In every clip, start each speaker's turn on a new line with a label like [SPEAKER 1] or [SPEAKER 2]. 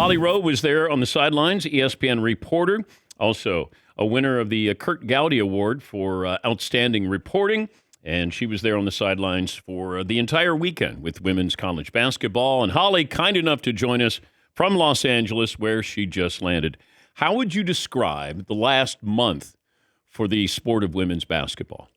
[SPEAKER 1] Holly Rowe was there on the sidelines, ESPN reporter, also a winner of the Kurt Gowdy Award for outstanding reporting. And she was there on the sidelines for the entire weekend with women's college basketball. And Holly, kind enough to join us from Los Angeles, where she just landed. How would you describe the last month for the sport of women's basketball?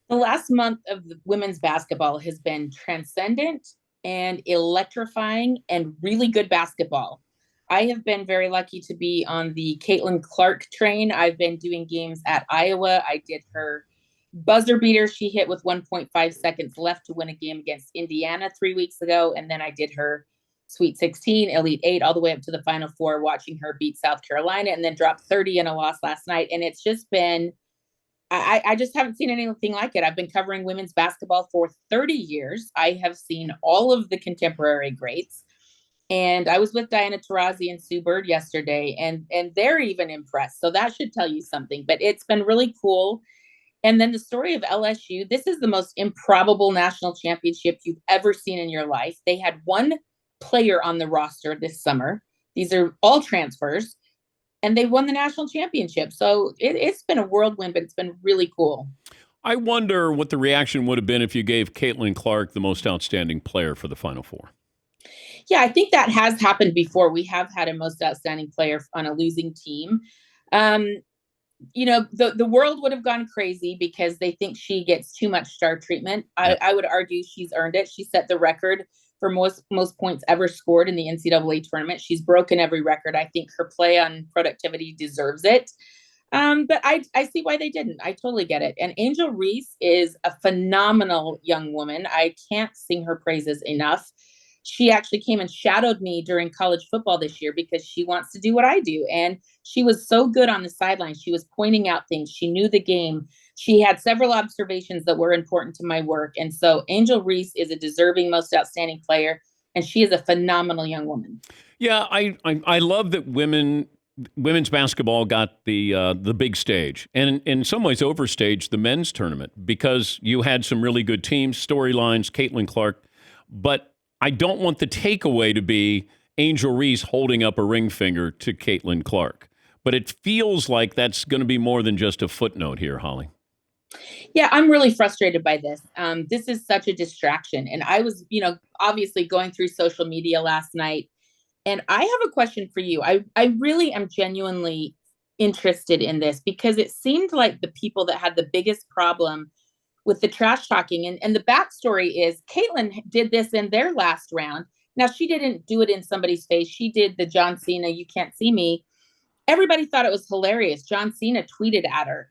[SPEAKER 2] The last month of the women's basketball has been transcendent and electrifying and really good basketball. I have been very lucky to be on the Caitlin Clark train. I've been doing games at Iowa. I did her buzzer beater she hit with 1.5 seconds left to win a game against Indiana 3 weeks ago. And then I did her Sweet 16, Elite 8, all the way up to the Final Four, watching her beat South Carolina and then drop 30 in a loss last night. And it's just been, I just haven't seen anything like it. I've been covering women's basketball for 30 years. I have seen all of the contemporary greats. And I was with Diana Taurasi and Sue Bird yesterday, and they're even impressed. So that should tell you something. But it's been really cool. And then the story of LSU, this is the most improbable national championship you've ever seen in your life. They had one player on the roster this summer. These are all transfers. And they won the national championship. So it's been a whirlwind, but it's been really cool.
[SPEAKER 1] I wonder what the reaction would have been if you gave Caitlin Clark the most outstanding player for the Final Four.
[SPEAKER 2] Yeah, I think that has happened before. We have had a most outstanding player on a losing team. The world would have gone crazy because they think she gets too much star treatment. I would argue she's earned it. She set the record for most points ever scored in the NCAA tournament. She's broken every record. I think her play on productivity deserves it. But I see why they didn't. I totally get it. And Angel Reese is a phenomenal young woman. I can't sing her praises enough. She actually came and shadowed me during college football this year because she wants to do what I do. And she was so good on the sidelines. She was pointing out things. She knew the game. She had several observations that were important to my work. And so Angel Reese is a deserving most outstanding player, and she is a phenomenal young woman.
[SPEAKER 1] Yeah, I love that women's basketball got the big stage, and in some ways overstaged the men's tournament because you had some really good teams, storylines, Caitlin Clark, but I don't want the takeaway to be Angel Reese holding up a ring finger to Caitlin Clark. But it feels like that's going to be more than just a footnote here, Holly.
[SPEAKER 2] Yeah, I'm really frustrated by this. This is such a distraction. And I was, obviously going through social media last night. And I have a question for you. I really am genuinely interested in this because it seemed like the people that had the biggest problem with the trash talking. And the backstory is Caitlin did this in their last round. Now, she didn't do it in somebody's face. She did the John Cena, "You can't see me." Everybody thought it was hilarious. John Cena tweeted at her.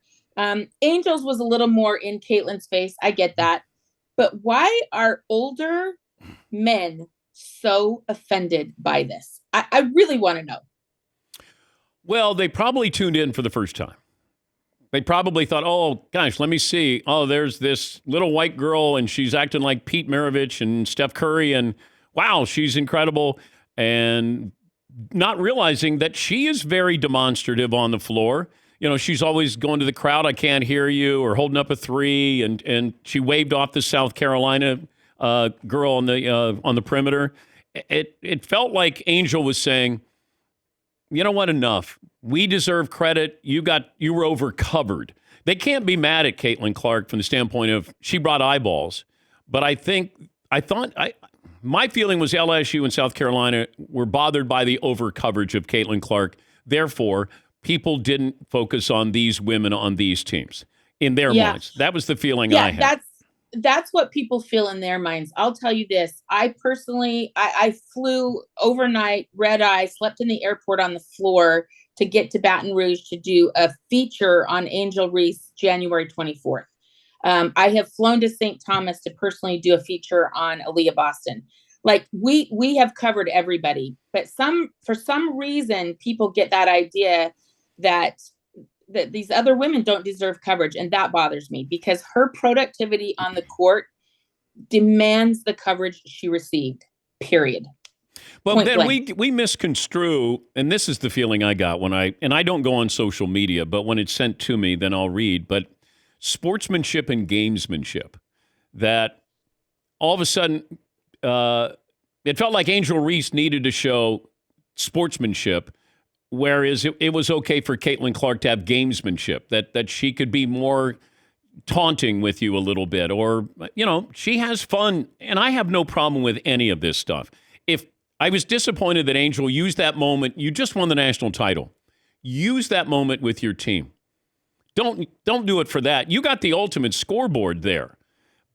[SPEAKER 2] Angels was a little more in Caitlin's face. I get that. But why are older men so offended by this? I really want to know.
[SPEAKER 1] Well, they probably tuned in for the first time. They probably thought, oh, gosh, let me see. Oh, there's this little white girl, and she's acting like Pete Maravich and Steph Curry, and wow, she's incredible. And not realizing that she is very demonstrative on the floor. She's always going to the crowd, "I can't hear you," or holding up a three, and she waved off the South Carolina girl on the perimeter. It felt like Angel was saying, "You know what? Enough. We deserve credit. You were overcovered." They can't be mad at Caitlin Clark from the standpoint of she brought eyeballs. But my feeling was LSU and South Carolina were bothered by the overcoverage of Caitlin Clark. Therefore, people didn't focus on these women on these teams in their minds. That was the feeling I had.
[SPEAKER 2] That's what people feel in their minds. I'll tell you this. I personally, I flew overnight, red eye, slept in the airport on the floor to get to Baton Rouge to do a feature on Angel Reese January 24th. I have flown to St. Thomas to personally do a feature on Aaliyah Boston. Like we have covered everybody, but for some reason, people get that idea that these other women don't deserve coverage. And that bothers me because her productivity on the court demands the coverage she received, period.
[SPEAKER 1] Well, then we misconstrue, and this is the feeling I got and I don't go on social media, but when it's sent to me, then I'll read. But sportsmanship and gamesmanship, that all of a sudden It felt like Angel Reese needed to show sportsmanship, whereas it was okay for Caitlin Clark to have gamesmanship, that she could be more taunting with you a little bit, or, she has fun, and I have no problem with any of this stuff. If I was disappointed that Angel used that moment, you just won the national title. Use that moment with your team. Don't do it for that. You got the ultimate scoreboard there.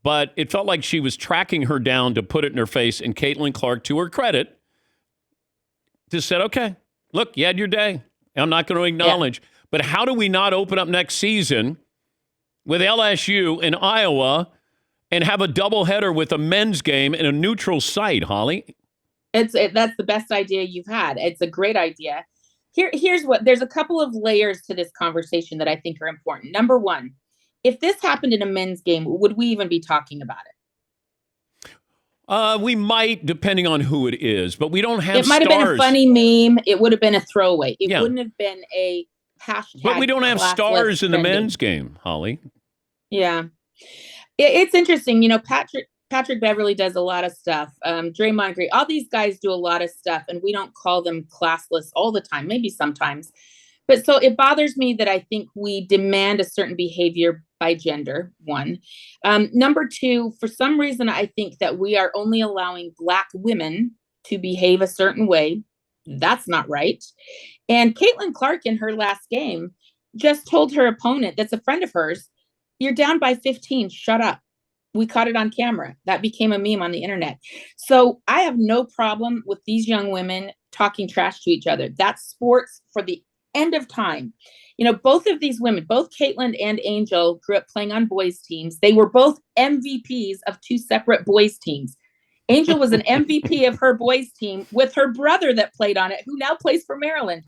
[SPEAKER 1] But it felt like she was tracking her down to put it in her face, and Caitlin Clark, to her credit, just said, okay, look, you had your day. I'm not going to acknowledge. Yeah. But how do we not open up next season with LSU in Iowa and have a doubleheader with a men's game in a neutral site, Holly?
[SPEAKER 2] That's the best idea you've had. It's a great idea. There's a couple of layers to this conversation that I think are important. Number one, if this happened in a men's game, would we even be talking about it?
[SPEAKER 1] We might, depending on who it is, but we don't have stars.
[SPEAKER 2] It might have been a funny meme. It would have been a throwaway. It wouldn't have been a hashtag.
[SPEAKER 1] But we don't have stars in the men's game, Holly.
[SPEAKER 2] Yeah. It's interesting. Patrick Beverly does a lot of stuff. Draymond Green, all these guys do a lot of stuff, and we don't call them classless all the time, maybe sometimes. But so it bothers me that I think we demand a certain behavior by gender, one. Number two, for some reason, I think that we are only allowing Black women to behave a certain way. That's not right. And Caitlin Clark in her last game just told her opponent, that's a friend of hers, you're down by 15, shut up. We caught it on camera. That became a meme on the internet. So I have no problem with these young women talking trash to each other. That's sports for the end of time. Both of these women, both Caitlin and Angel, grew up playing on boys' teams. They were both MVPs of two separate boys' teams. Angel was an MVP of her boys' team with her brother that played on it, who now plays for Maryland.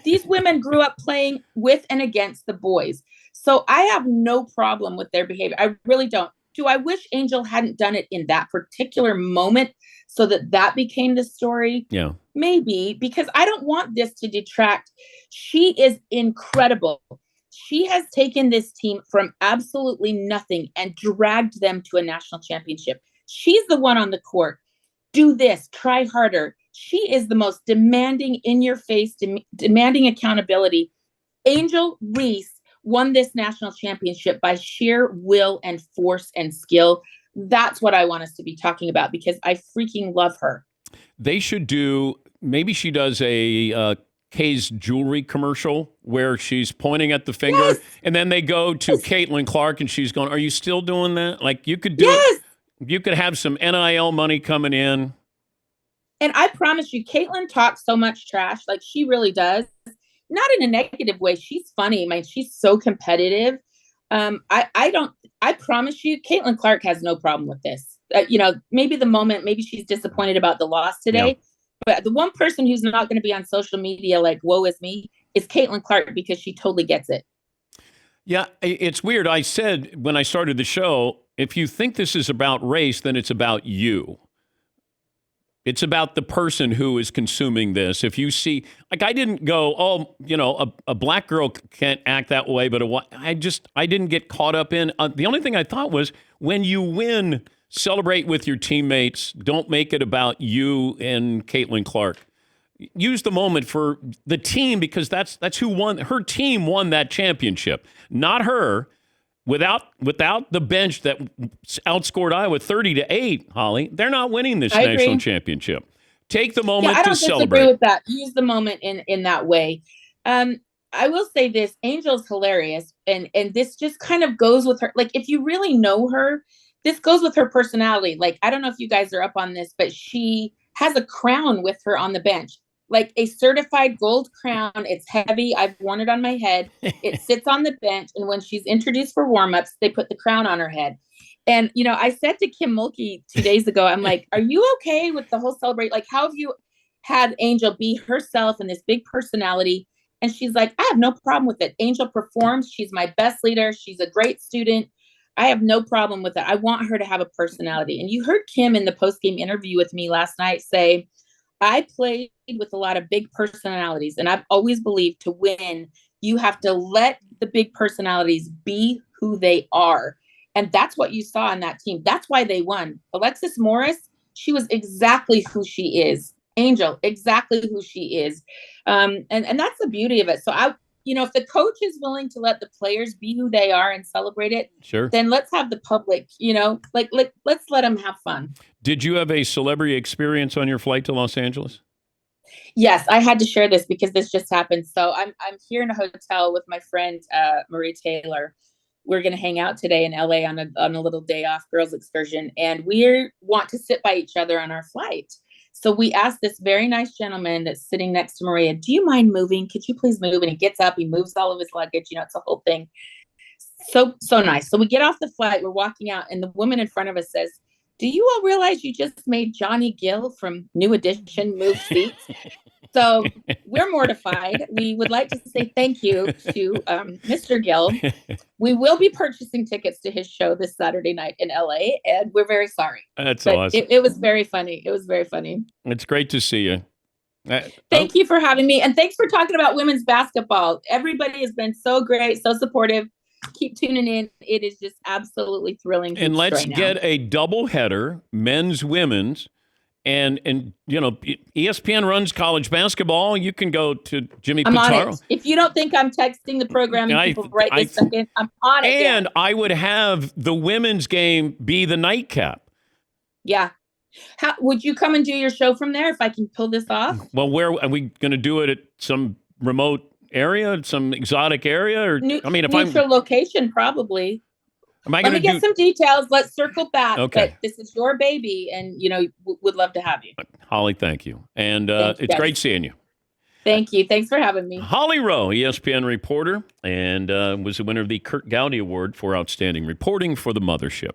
[SPEAKER 2] These women grew up playing with and against the boys. So I have no problem with their behavior. I really don't. Do I wish Angel hadn't done it in that particular moment so that became the story?
[SPEAKER 1] Yeah.
[SPEAKER 2] Maybe, because I don't want this to detract. She is incredible. She has taken this team from absolutely nothing and dragged them to a national championship. She's the one on the court. Do this, try harder. She is the most demanding, in your face, demanding accountability. Angel Reese won this national championship by sheer will and force and skill. That's what I want us to be talking about, because I freaking love her.
[SPEAKER 1] They should do, maybe she does a Kay's jewelry commercial where she's pointing at the finger, yes, and then they go to Caitlin Clark and she's going, are you still doing that? Like, you could do it. You could have some NIL money coming in.
[SPEAKER 2] And I promise you, Caitlin talks so much trash. Like, she really does. Not in a negative way. She's funny. She's so competitive. I promise you, Caitlin Clark has no problem with this. Maybe she's disappointed about the loss today, but the one person who's not going to be on social media like, woe is me, is Caitlin Clark, because she totally gets it.
[SPEAKER 1] Yeah, it's weird. I said when I started the show, if you think this is about race, then it's about you. It's about the person who is consuming this. If you see, like, I didn't go, a black girl can't act that way, but I didn't get caught up in. The only thing I thought was, when you win, celebrate with your teammates. Don't make it about you and Caitlin Clark. Use the moment for the team, because that's who won. Her team won that championship, not her. Without the bench that outscored Iowa 30-8, Holly, they're not winning this national championship. Take the moment to celebrate.
[SPEAKER 2] I don't disagree with that. Use the moment in that way. I will say this: Angel's hilarious, and this just kind of goes with her. Like, if you really know her, this goes with her personality. Like, I don't know if you guys are up on this, but she has a crown with her on the bench. Like a certified gold crown. It's heavy. I've worn it on my head. It sits on the bench. And when she's introduced for warmups, they put the crown on her head. And, I said to Kim Mulkey 2 days ago, I'm like, are you okay with the whole celebrate? Like, how have you had Angel be herself and this big personality? And she's like, I have no problem with it. Angel performs. She's my best leader. She's a great student. I have no problem with it. I want her to have a personality. And you heard Kim in the post-game interview with me last night say, I played with a lot of big personalities, and I've always believed to win, you have to let the big personalities be who they are. And that's what you saw in that team. That's why they won. Alexis Morris, she was exactly who she is. Angel, exactly who she is. And that's the beauty of it. So if the coach is willing to let the players be who they are and celebrate it,
[SPEAKER 1] Sure.
[SPEAKER 2] then let's have the public, let's let them have fun.
[SPEAKER 1] Did you have a celebrity experience on your flight to Los Angeles?
[SPEAKER 2] Yes, I had to share this because this just happened. So I'm here in a hotel with my friend Marie Taylor. We're going to hang out today in LA on a little day off girls excursion, and we want to sit by each other on our flight. So we asked this very nice gentleman that's sitting next to Maria, "Do you mind moving? Could you please move?" And he gets up, he moves all of his luggage. It's a whole thing. So nice. So we get off the flight, we're walking out, and the woman in front of us says, "Do you all realize you just made Johnny Gill from New Edition move seats?" So we're mortified. We would like to say thank you to Mr. Gill. We will be purchasing tickets to his show this Saturday night in LA, and we're very sorry.
[SPEAKER 1] That's
[SPEAKER 2] but
[SPEAKER 1] awesome.
[SPEAKER 2] It was very funny. It was very funny.
[SPEAKER 1] It's great to see you.
[SPEAKER 2] Thank you for having me. And thanks for talking about women's basketball. Everybody has been so great, so supportive. Keep tuning in. It is just absolutely thrilling.
[SPEAKER 1] And let's get a doubleheader, men's, women's. And ESPN runs college basketball. You can go to Jimmy Pitaro.
[SPEAKER 2] On it. If you don't think I'm texting the programming people right this second, I'm on it.
[SPEAKER 1] And I would have the women's game be the nightcap.
[SPEAKER 2] Yeah. How would you come and do your show from there if I can pull this off?
[SPEAKER 1] Well, where are we going to do it? At some remote area, some exotic area, or
[SPEAKER 2] neutral location, probably.
[SPEAKER 1] Let
[SPEAKER 2] me get some details. Let's circle back.
[SPEAKER 1] Okay.
[SPEAKER 2] But this is your baby, and would love to have you.
[SPEAKER 1] Holly, thank you. And it's great seeing you.
[SPEAKER 2] Thank you. Thanks for having me.
[SPEAKER 1] Holly Rowe, ESPN reporter, and was the winner of the Kurt Gowdy Award for outstanding reporting for the mothership.